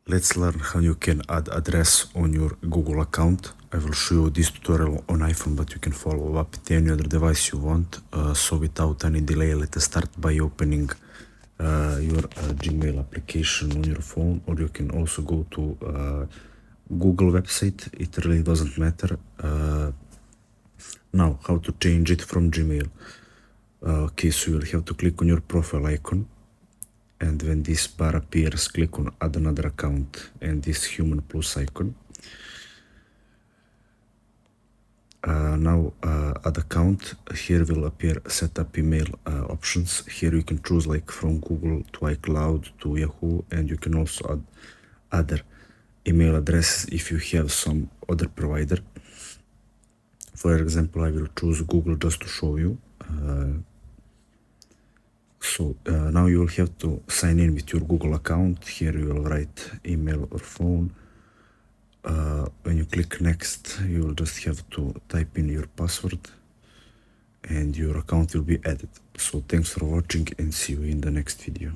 Let's learn how you can add address on your Google account. I will show you this tutorial on iPhone, but you can follow up with any other device you want. So without any delay, let us start by opening your Gmail application on your phone, or you can also go to Google website. It really doesn't matter. Now, how to change it from Gmail. Okay, so you'll have to click on your profile icon, and when this bar appears, click on add another account and this human plus icon. Now add account. Here will appear setup email options. Here you can choose like from Google to iCloud to Yahoo, and you can also add other email addresses if you have some other provider. For example, I will choose Google just to show you. So now you will have to sign in with your Google account. Here you will write email or phone. When you click next, you will just have to type in your password and your account will be added. So thanks for watching and see you in the next video.